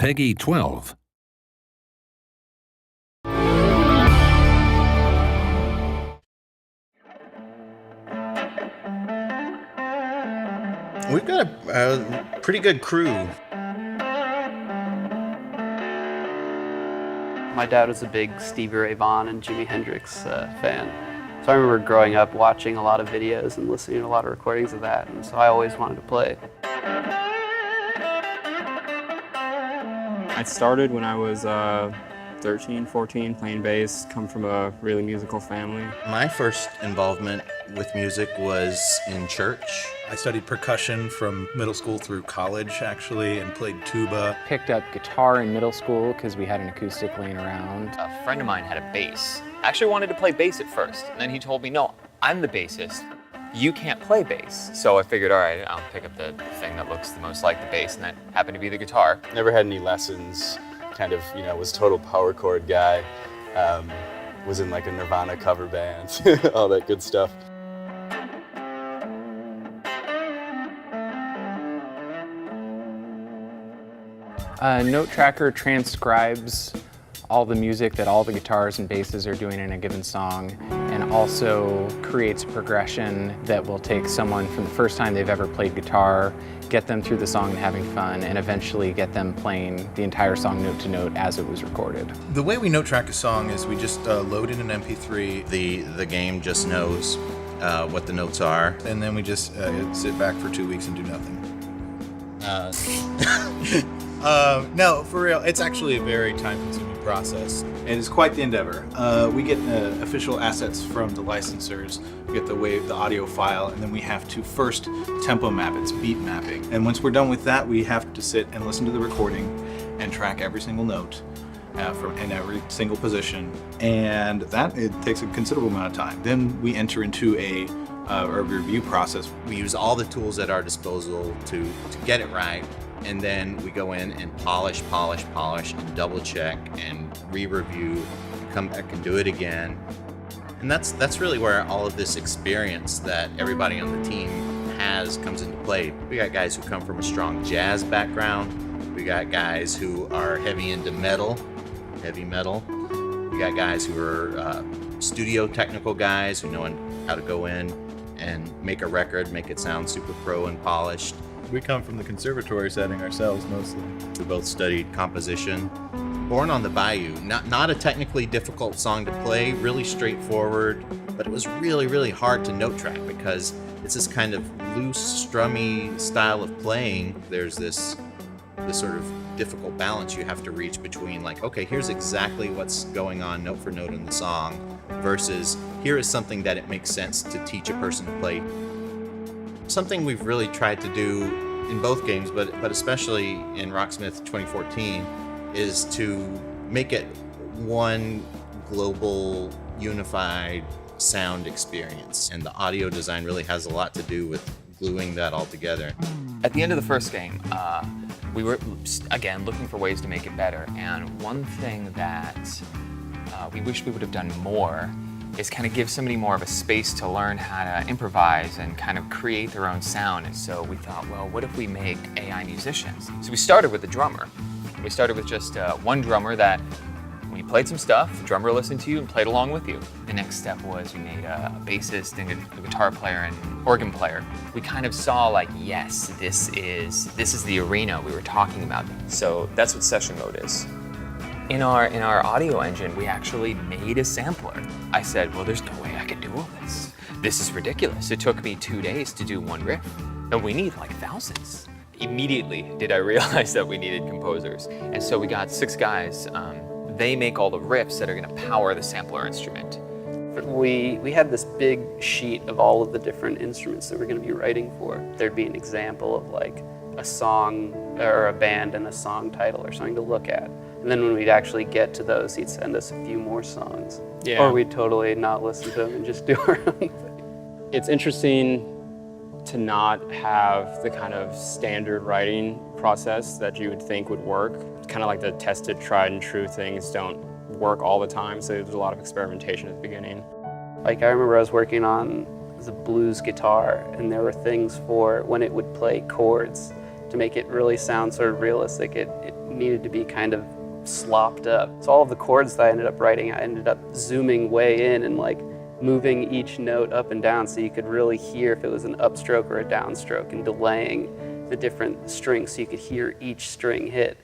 Peggy 12. We've got a pretty good crew. My dad was a big Stevie Ray Vaughan and Jimi Hendrix fan. So I remember growing up watching a lot of videos and listening to a lot of recordings of that, and so I always wanted to play. I started when I was 13, 14, playing bass, come from a really musical family. My first involvement with music was in church. I studied percussion from middle school through college, actually, and played tuba. Picked up guitar in middle school because we had an acoustic laying around. A friend of mine had a bass. I actually wanted to play bass at first, and then he told me, no, I'm the bassist. You can't play bass. So I figured, all right, I'll pick up the thing that looks the most like the bass, and that happened to be the guitar. Never had any lessons, kind of, was total power chord guy. Was in like a Nirvana cover band, all that good stuff. Note Tracker transcribes all the music that all the guitars and basses are doing in a given song, and also creates a progression that will take someone from the first time they've ever played guitar, get them through the song and having fun, and eventually get them playing the entire song note to note as it was recorded. The way we note track a song is we just load in an MP3. The game just knows what the notes are. And then we just sit back for 2 weeks and do nothing. No, for real, it's actually a very time-consuming process. It is quite the endeavor. We get official assets from the licensors. We get the audio file, and then we have to first tempo map. It's beat mapping. And once we're done with that, we have to sit and listen to the recording and track every single note in every single position. And it takes a considerable amount of time. Then we enter into a review process. We use all the tools at our disposal to get it right. And then we go in and polish, and double check and re-review, and come back and do it again. And that's really where all of this experience that everybody on the team has comes into play. We got guys who come from a strong jazz background. We got guys who are heavy into heavy metal. We got guys who are studio technical guys who know how to go in and make a record, make it sound super pro and polished. We come from the conservatory setting ourselves, mostly. We both studied composition. Born on the Bayou, not a technically difficult song to play, really straightforward, but it was really, really hard to note track because it's this kind of loose, strummy style of playing. There's this sort of difficult balance you have to reach between like, okay, here's exactly what's going on note for note in the song, versus here is something that it makes sense to teach a person to play. Something we've really tried to do in both games, but especially in Rocksmith 2014, is to make it one global, unified sound experience. And the audio design really has a lot to do with gluing that all together. At the end of the first game, we were, again, looking for ways to make it better. And one thing that we wish we would have done more is kind of give somebody more of a space to learn how to improvise and kind of create their own sound. And so we thought, well, what if we make AI musicians? So we started with a drummer. We started with just one drummer that, when you played some stuff, the drummer listened to you and played along with you. The next step was we made a bassist and a guitar player and organ player. We kind of saw like, yes, this is the arena we were talking about. So that's what session mode is. In our audio engine, we actually made a sampler. I said, well, there's no way I can do all this. This is ridiculous. It took me 2 days to do one riff, and we need like thousands. Immediately did I realize that we needed composers. And so we got 6 guys. They make all the riffs that are gonna power the sampler instrument. We had this big sheet of all of the different instruments that we're going to be writing for. There'd be an example of like a song or a band and a song title or something to look at. And then when we'd actually get to those, he'd send us a few more songs. Yeah. Or we'd totally not listen to them and just do our own thing. It's interesting to not have the kind of standard writing process that you would think would work. Kind of like the tested, tried and true things don't work all the time, so there's a lot of experimentation at the beginning. Like I remember I was working on the blues guitar, and there were things for when it would play chords. to make it really sound sort of realistic, it needed to be kind of slopped up. So all of the chords that I ended up writing, I ended up zooming way in and like moving each note up and down so you could really hear if it was an upstroke or a downstroke, and delaying the different strings so you could hear each string hit.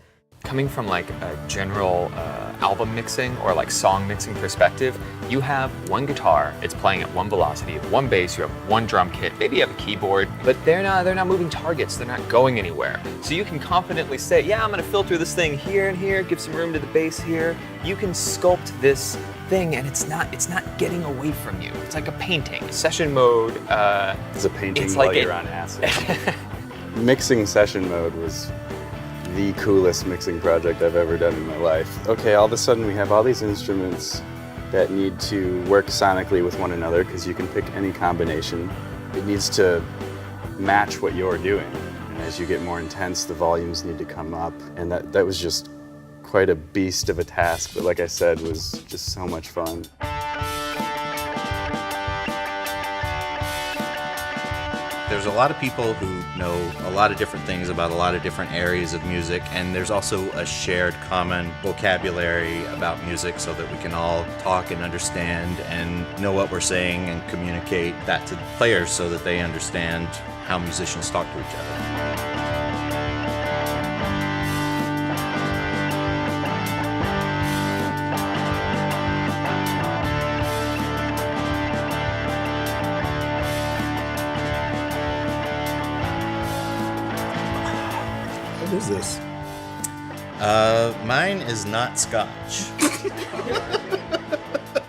Coming from like a general album mixing or like song mixing perspective, you have one guitar, it's playing at one velocity, you have one bass, you have one drum kit, maybe you have a keyboard, but they're not moving targets, they're not going anywhere. So you can confidently say, yeah, I'm gonna filter this thing here and here, give some room to the bass here. You can sculpt this thing and it's not getting away from you. It's like a painting. Session mode, It's a painting it's while like you're on acid. Mixing session mode was the coolest mixing project I've ever done in my life. Okay, all of a sudden we have all these instruments that need to work sonically with one another because you can pick any combination. It needs to match what you're doing. And as you get more intense, the volumes need to come up. And that was just quite a beast of a task, but like I said, was just so much fun. There's a lot of people who know a lot of different things about a lot of different areas of music, and there's also a shared common vocabulary about music so that we can all talk and understand and know what we're saying and communicate that to the players so that they understand how musicians talk to each other. What is this? Mine is not Scotch.